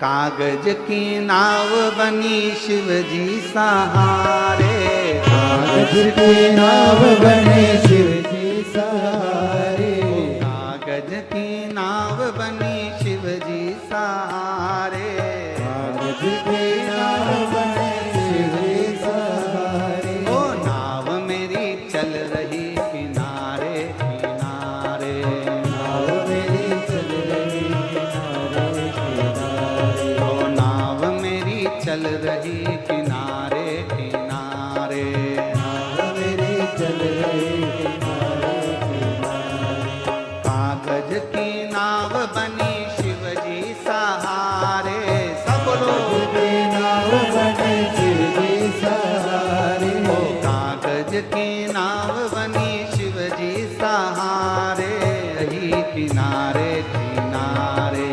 कागज की नाव बनी शिव जी सहारे, कागज की नाव बने शिव जी सहारे, कागज की नाव बनी शिव जी सहारे, कागज की नाव बने शिव जी सहारे। ओ नाव मेरी चल रही किनारे किनारे, नाव मेरी चल रही किनारे किनारे, ओ नाव मेरी चल रही किनारे किनारे, नाव मेरी चल रही किनारे किनारे। कागज की नाव बनी शिव जी सहारे, सब लोग कागज की नाव बने शिव जी सहारे, ओ कागज की नाव बनी शिव जी सहारे, रही किनारे किनारे,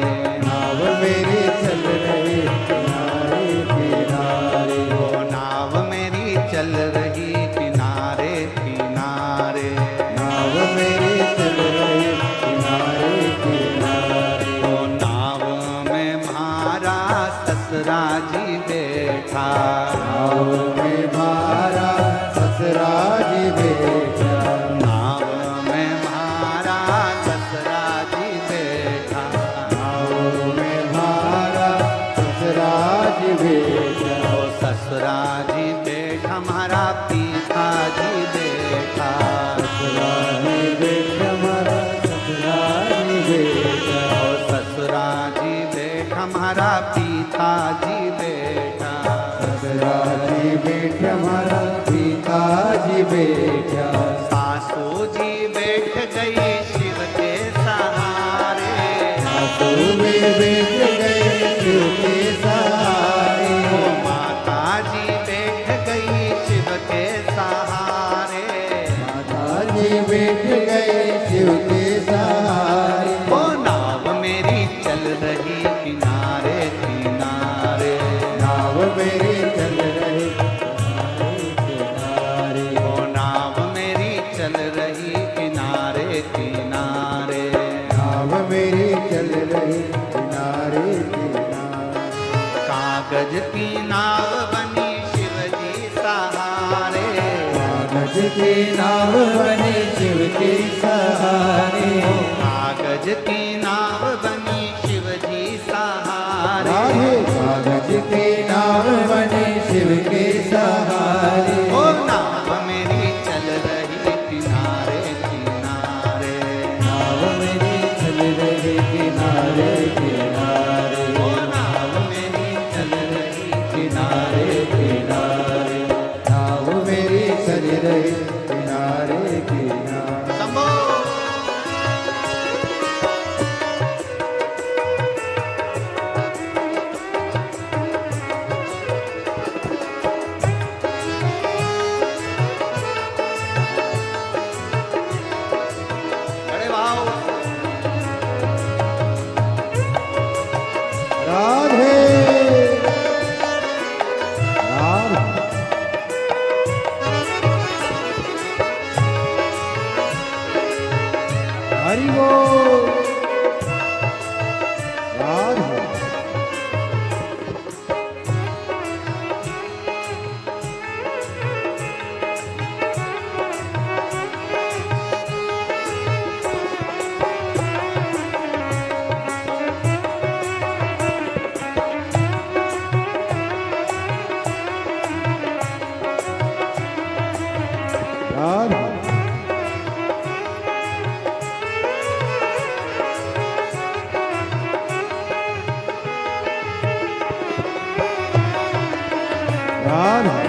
नाव मेरी चल रही किनारे किनारे, ओ नाव मेरी चल रही किनारे किनारे, नाव मेरी चल रही किनारे किनारे। ओ नाव में म्हारा ससुरा जी बैठा, नाव में मारा ससुरा जी बैठा, नाव में म्हारा ससुरा जी बैठा, नाव में मारा ससुरा जी बैठा, ओ ससुरा जी बैठा हमारा पिता जी बैठा, ससुरा जी बैठा मारा ससुरा जी बैठा, ओ ससुरा जी बैठा हमारा पिता जी बैठा, ससुरा जी बैठा मारा पिता जी बैठा, सासू जी बैठ गई शिव के सहारे, सासू में बैठ गए शिव के सहारे, ओ माता जी बैठ गई शिव के सहारे, माता जी बैठ गए शिव के सहारे। ओ नाव मेरी चल रही किनारे किनारे, नाव मेरी चल रही किनारे, ओ नाव मेरी चल रही किनारे किनारे, नाव मेरी चल रही किनारे किनारे। कागज की नाव बनी शिव जी सहारे, कागज की नाव बने शिव के सहारे, कागज की नाव बनी शिव जी सहारे, राधे कागज की नाव बने शिव के सहारे, ओ नाव मेरी चल रही किनारे किनारे, नाव मेरी चल रही किनारे किनारे, ओ नाव मेरी चल रही किनारे किनारे, नाव मेरी चल रही किनारे किनारे। शंभो। बड़े भाव राधे राधे हरि बोल राधे राधे राधे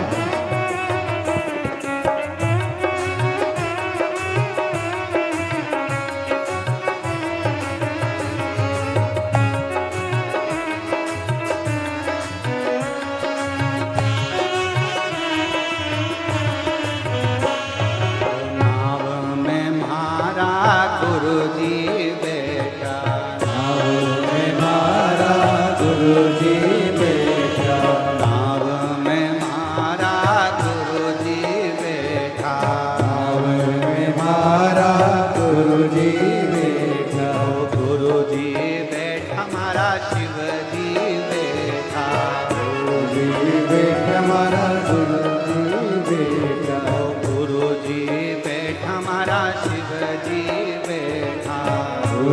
नाव में म्हारा गुरु जी बैठा, नाव में मारा गुरु जी बैठा, नाव में म्हारा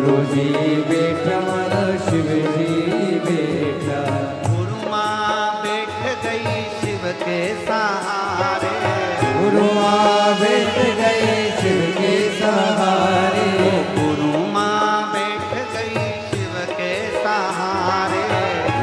गुरु जी बैठा मारा शिव जी बैठा। गुरु माँ बैठ गई शिव के सहारे। गुरु माँ बैठ गए शिव के सहारे। गुरु माँ बैठ गई शिव के सहारे।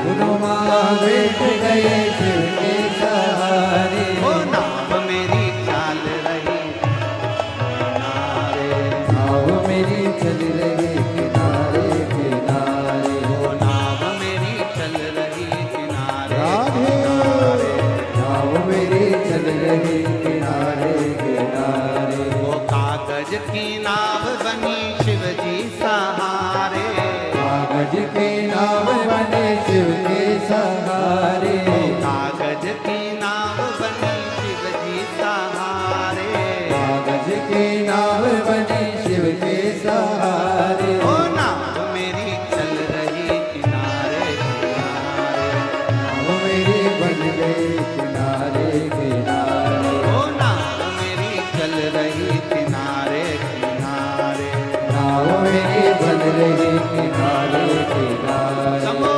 गुरु माँ बैठ गए शिव के सहारे। ओ नाव मेरी चाल रही किनारे। नाव मेरी चल रही किनारे किनारे। ओ नाव मेरी चल रही किनारे राधे। किनारे। नाव मेरी चल रही किनारे किनारे। वो कागज की नाव बनी शिव जी सहारे। कागज के नाव बने शिव के सहारे। कागज की नाव बनी शिव जी सहारे। कागज के नाव बने शिव के सहारे। ओ नाव मेरी चल रही किनारे किनारे। नाव मेरी बन गई किनारे किनारे। ओ नाव मेरी चल रही किनारे किनारे। नाव मेरी बन रही किनारे किनारे। समो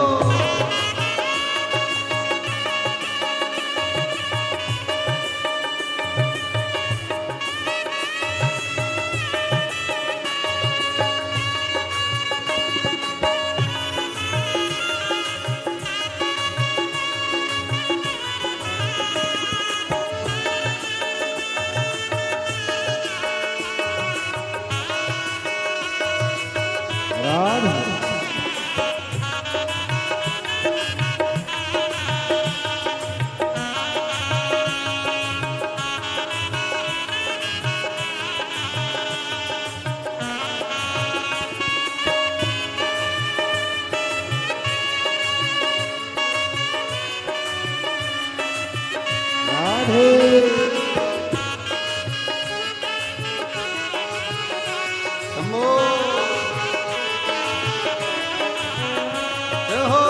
राधे। समो जय हो।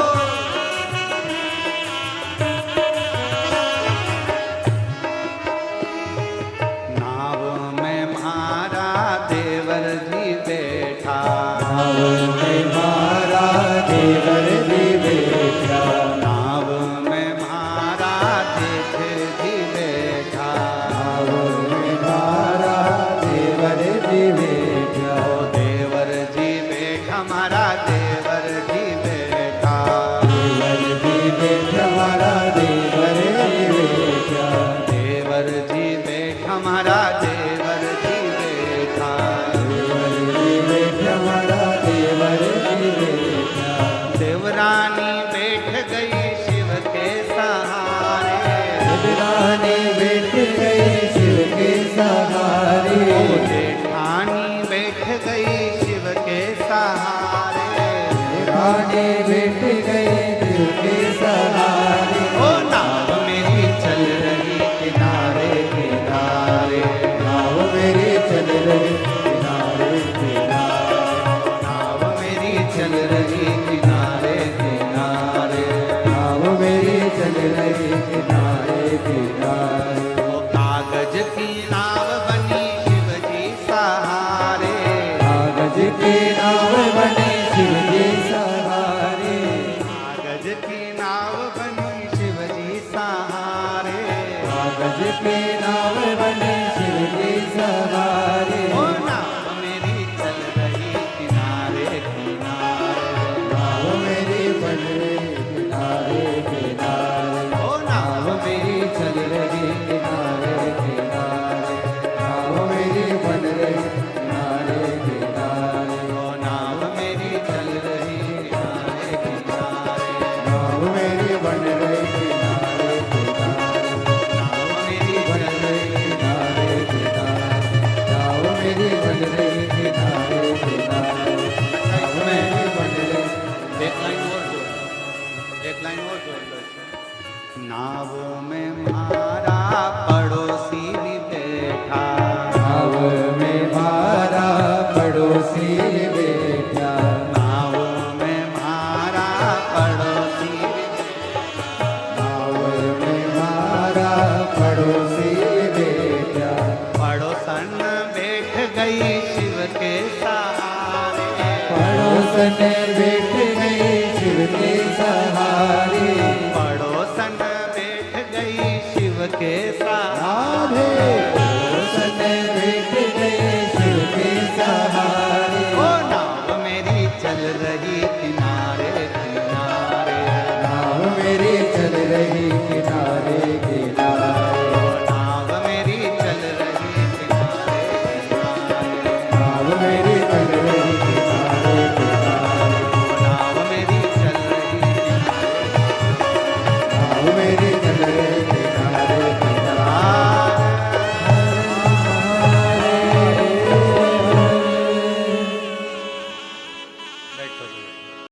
नाव में मारा देवर जी बैठा। नाव में मारा देवर जी बैठा। नाव में मारा जेठ जी बैठा। नाव में मारा देवर जी बैठा। ओ देवर जी बैठा मारा देवर जी बैठा। देवर जी बैठा मारा देवर जी बैठा। देवर जी बैठा मारा देवर जी बैठा। देवर जी बैठा मारा देवर जी बैठा। देवरानी बैठ गई शिव के सहारे। देवरानी बैठ गई शिव के सहारे। ओ जेठानी बैठ गई शिव के सहारे। देवरानी बैठ गई शिव के सहारे। ओ नाव मेरी चल रही किनारे किनारे। नाव मेरी चल रही किनारे किनारे। नाव मेरी चल रही किनारे किनारे। नाव मेरी चल रही किनारे किनारे। ओ कागज की नाव बनी शिव जी सहारे। कागज के नाव बने शिव जी सहारे। कागज की नाव बनी शिव जी सहारे। कागज के नाव बने शिव जी सहारे। ओ नाव मेरी चल रही किनारे किनारे। नाव मेरी बन रही किनारे किनारे। ओ नाव मेरी चल रही किनारे किनारे। नाव मेरी बन रही किनारे किनारे। ओ नाव मेरी चल रही किनारे किनारे। नाव मेरी बन रही किनारे किनारे। नाव मेरी बन चल रही रही किनारे किनारे। नाव मेरी बन रही किनारे किनारे। नाव मेरी बन रही। एक लाइन और जोड़, एक लाइन और जोड़ लो इसमें। नाव में मारा पड़ोसी भी बैठा। नाव में मारा पड़ोसी बैठा। नाव में मारा पड़ोसी भी बैठा। नाव में मारा पड़ोसी बैठा। पड़ोसन बैठ गई शिव के सहारे। आसन बैठे